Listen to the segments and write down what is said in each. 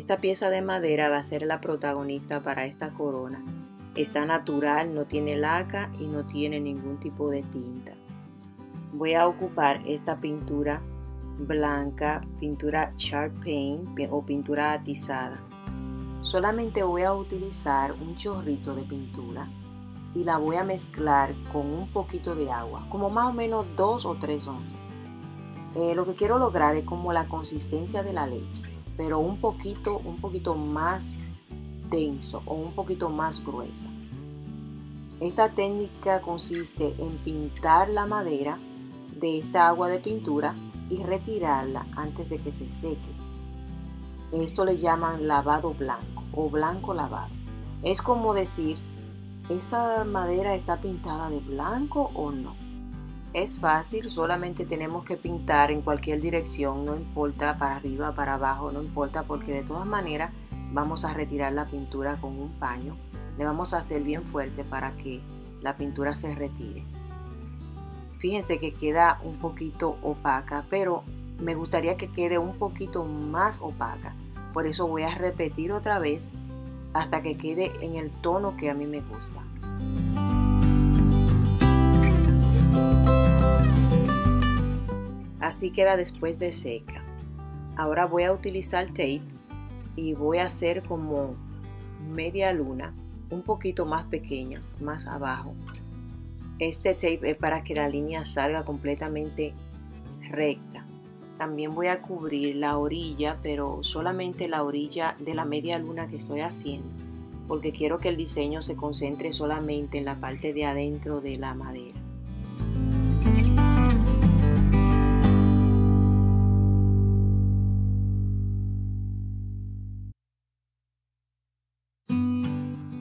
Esta pieza de madera va a ser la protagonista para esta corona. Está natural, no tiene laca y no tiene ningún tipo de tinta. Voy a ocupar esta pintura blanca, pintura Sharp Paint o pintura atizada. Solamente voy a utilizar un chorrito de pintura y la voy a mezclar con un poquito de agua, como más o menos 2 o 3 onzas. Lo que quiero lograr es como la consistencia de la leche, pero un poquito más denso o un poquito más gruesa. Esta técnica consiste en pintar la madera de esta agua de pintura y retirarla antes de que se seque. Esto le llaman lavado blanco o blanco lavado. Es como decir, ¿esa madera está pintada de blanco o no? Es fácil, solamente tenemos que pintar en cualquier dirección, no importa para arriba, para abajo, no importa, porque de todas maneras vamos a retirar la pintura con un paño. Le vamos a hacer bien fuerte para que la pintura se retire. Fíjense que queda un poquito opaca, pero me gustaría que quede un poquito más opaca. Por eso voy a repetir otra vez hasta que quede en el tono que a mí me gusta. Así queda después de seca. Ahora voy a utilizar tape y voy a hacer como media luna, un poquito más pequeña, más abajo. Este tape es para que la línea salga completamente recta. También voy a cubrir la orilla, pero solamente la orilla de la media luna que estoy haciendo, porque quiero que el diseño se concentre solamente en la parte de adentro de la madera.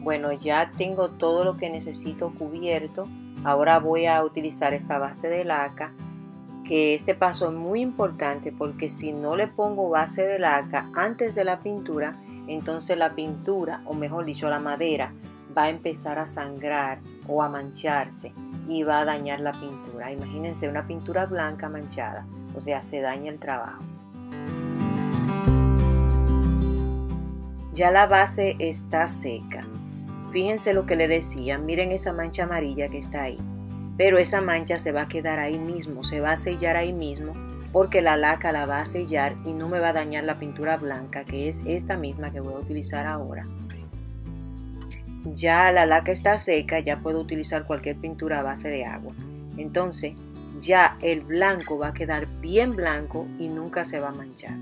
Bueno, ya tengo todo lo que necesito cubierto. Ahora voy a utilizar esta base de laca, que este paso es muy importante porque si no le pongo base de laca antes de la pintura, entonces la pintura, o mejor dicho la madera, va a empezar a sangrar o a mancharse y va a dañar la pintura. Imagínense una pintura blanca manchada, o sea, se daña el trabajo. Ya la base está seca. Fíjense lo que le decía, miren esa mancha amarilla que está ahí. Pero esa mancha se va a quedar ahí mismo, se va a sellar ahí mismo porque la laca la va a sellar y no me va a dañar la pintura blanca, que es esta misma que voy a utilizar ahora. Ya la laca está seca, ya puedo utilizar cualquier pintura a base de agua. Entonces ya el blanco va a quedar bien blanco y nunca se va a manchar.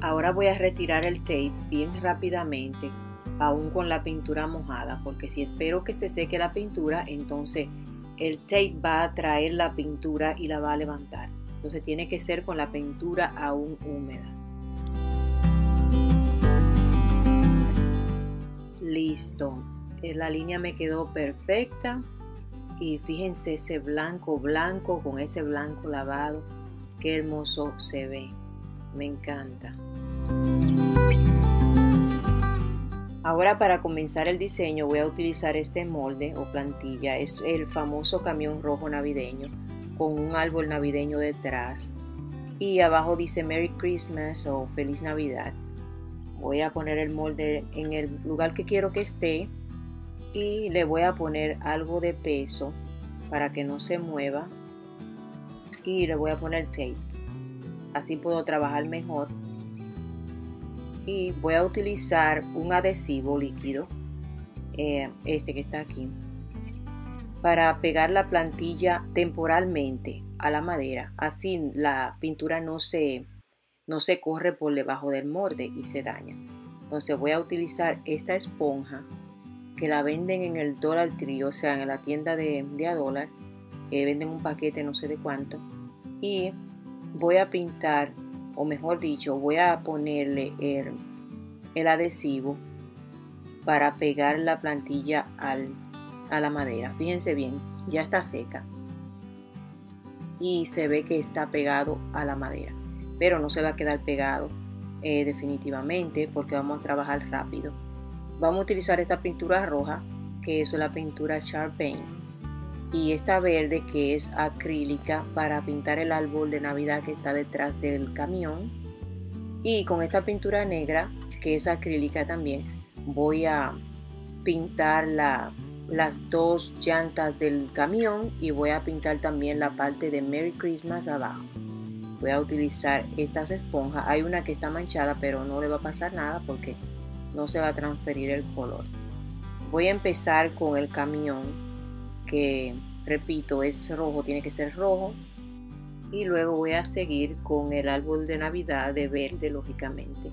Ahora voy a retirar el tape bien rápidamente, aún con la pintura mojada, porque si espero que se seque la pintura, entonces el tape va a traer la pintura y la va a levantar. Entonces tiene que ser con la pintura aún húmeda. Listo, la línea me quedó perfecta y fíjense ese blanco con ese blanco lavado, qué hermoso se ve, me encanta. Ahora para comenzar el diseño voy a utilizar este molde o plantilla, es el famoso camión rojo navideño con un árbol navideño detrás y abajo dice Merry Christmas o Feliz Navidad. Voy a poner el molde en el lugar que quiero que esté y le voy a poner algo de peso para que no se mueva y le voy a poner tape, así puedo trabajar mejor. Y voy a utilizar un adhesivo líquido, este que está aquí, para pegar la plantilla temporalmente a la madera, así la pintura no se corre por debajo del molde y se daña. Entonces voy a utilizar esta esponja que la venden en el Dollar Tree, o sea en la tienda de a dólar, venden un paquete no sé de cuánto, y voy a pintar, o mejor dicho, voy a ponerle el adhesivo para pegar la plantilla a la madera. Fíjense bien, ya está seca y se ve que está pegado a la madera, pero no se va a quedar pegado definitivamente porque vamos a trabajar rápido. Vamos a utilizar esta pintura roja, que es la pintura Sharp Paint. y esta verde que es acrílica para pintar el árbol de Navidad que está detrás del camión. Y con esta pintura negra que es acrílica también voy a pintar las dos llantas del camión y voy a pintar también la parte de Merry Christmas abajo. Voy a utilizar estas esponjas. Hay una que está manchada, pero no le va a pasar nada porque no se va a transferir el color. Voy a empezar con el camión, que repito es rojo, tiene que ser rojo, y luego voy a seguir con el árbol de Navidad de verde, lógicamente.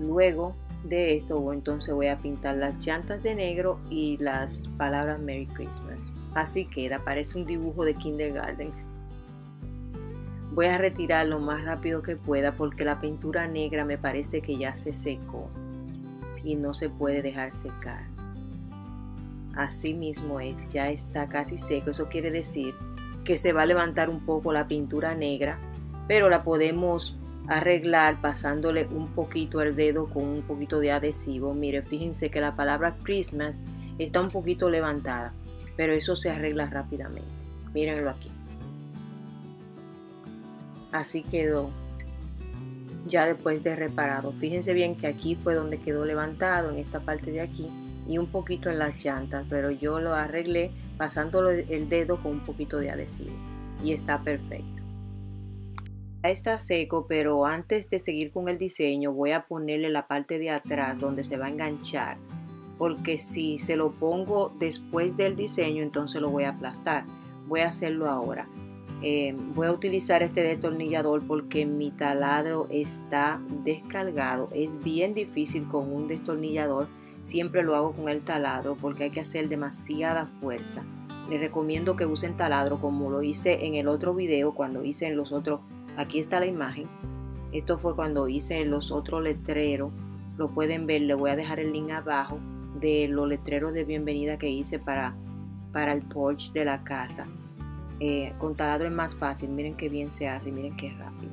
Luego de esto entonces voy a pintar las llantas de negro y las palabras Merry Christmas. Así queda, parece un dibujo de kindergarten. Voy a retirar lo más rápido que pueda porque la pintura negra me parece que ya se secó y no se puede dejar secar. Así mismo es, ya está casi seco. Eso quiere decir que se va a levantar un poco la pintura negra, pero la podemos arreglar pasándole un poquito el dedo con un poquito de adhesivo. Mire, fíjense que la palabra Christmas está un poquito levantada, pero eso se arregla rápidamente. Mírenlo aquí. Así quedó ya después de reparado. Fíjense bien que aquí fue donde quedó levantado, en esta parte de aquí, y un poquito en las llantas, pero yo lo arreglé pasándole el dedo con un poquito de adhesivo y está perfecto. Ya está seco, pero antes de seguir con el diseño voy a ponerle la parte de atrás donde se va a enganchar, porque si se lo pongo después del diseño entonces lo voy a aplastar. Voy a hacerlo ahora. Voy a utilizar este destornillador porque mi taladro está descargado. Es bien difícil con un destornillador. Siempre lo hago con el taladro porque hay que hacer demasiada fuerza. Les recomiendo que usen taladro como lo hice en el otro video cuando hice en los otros. Aquí está la imagen. Esto fue cuando hice los otros letreros. Lo pueden ver, le voy a dejar el link abajo de los letreros de bienvenida que hice para el porch de la casa. Con taladro es más fácil. Miren qué bien se hace, miren qué rápido.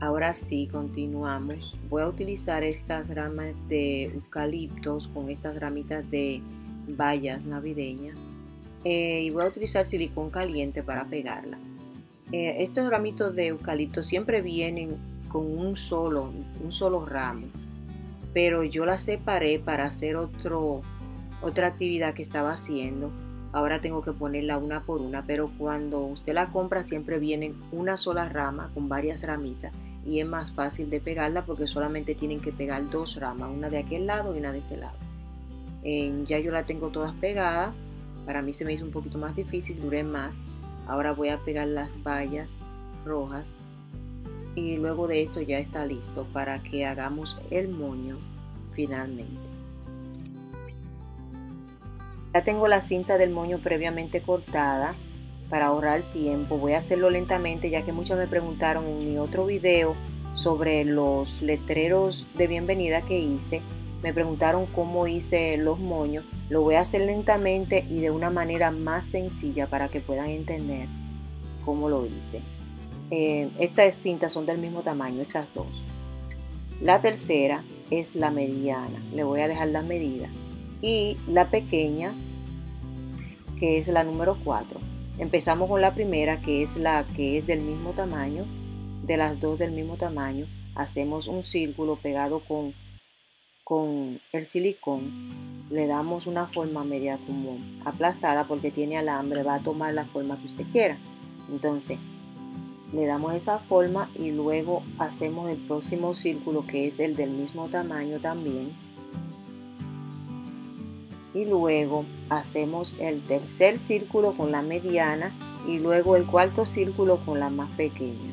Ahora sí, continuamos. Voy a utilizar estas ramas de eucaliptos con estas ramitas de bayas navideñas y voy a utilizar silicón caliente para pegarla. Estos ramitos de eucalipto siempre vienen con un solo ramo, pero yo las separé para hacer otra actividad que estaba haciendo. Ahora tengo que ponerla una por una, pero cuando usted la compra siempre vienen una sola rama con varias ramitas y es más fácil de pegarla porque solamente tienen que pegar dos ramas, una de aquel lado y una de este lado. Ya yo la tengo todas pegadas. Para mí se me hizo un poquito más difícil, duré más. Ahora voy a pegar las bayas rojas y luego de esto ya está listo para que hagamos el moño finalmente. Ya tengo la cinta del moño previamente cortada para ahorrar tiempo. Voy a hacerlo lentamente ya que muchos me preguntaron en mi otro video sobre los letreros de bienvenida que hice. Me preguntaron cómo hice los moños. Lo voy a hacer lentamente y de una manera más sencilla para que puedan entender cómo lo hice. Estas cintas son del mismo tamaño, estas dos. La tercera es la mediana. Le voy a dejar las medidas. Y la pequeña, que es la número 4. Empezamos con la primera, que es la que es del mismo tamaño. De las dos del mismo tamaño, hacemos un círculo pegado con el silicón. Le damos una forma media como aplastada porque tiene alambre, va a tomar la forma que usted quiera. Entonces le damos esa forma y luego hacemos el próximo círculo que es el del mismo tamaño también. Y luego hacemos el tercer círculo con la mediana y luego el cuarto círculo con la más pequeña.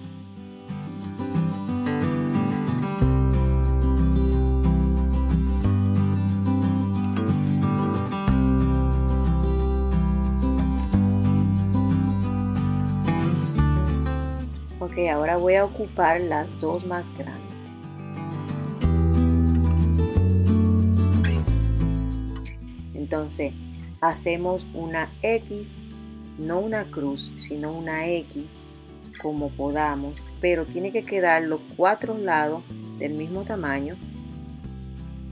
Ok, ahora voy a ocupar las dos más grandes. Entonces hacemos una X, no una cruz, sino una X como podamos, pero tiene que quedar los 4 lados del mismo tamaño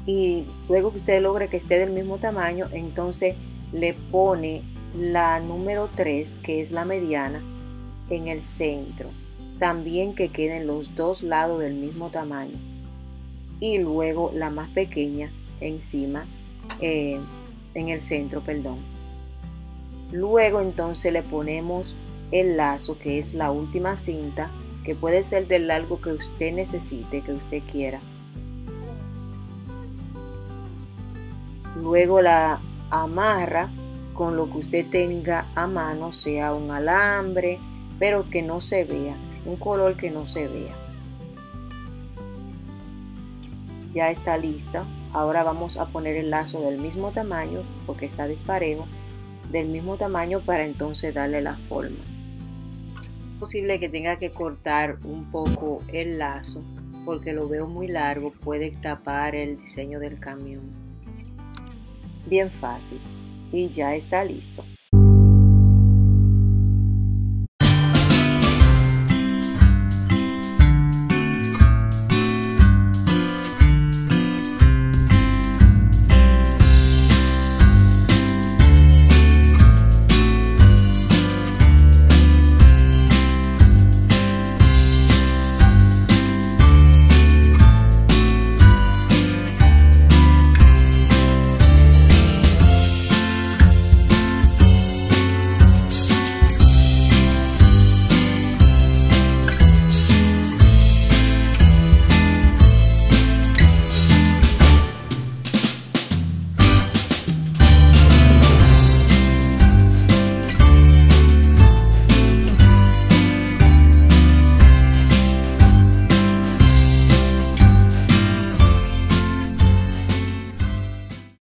y luego que usted logre que esté del mismo tamaño, entonces le pone la número 3, que es la mediana, en el centro. También que queden los dos lados del mismo tamaño. Y luego la más pequeña encima, en el centro, perdón. Luego entonces le ponemos el lazo, que es la última cinta, que puede ser del largo que usted necesite, que usted quiera. Luego la amarra con lo que usted tenga a mano, sea un alambre, pero que no se vea, un color que no se vea. Ya está lista. Ahora vamos a poner el lazo del mismo tamaño, porque está disparejo, del mismo tamaño para entonces darle la forma. Es posible que tenga que cortar un poco el lazo porque lo veo muy largo, puede tapar el diseño del camión. Bien fácil y ya está listo.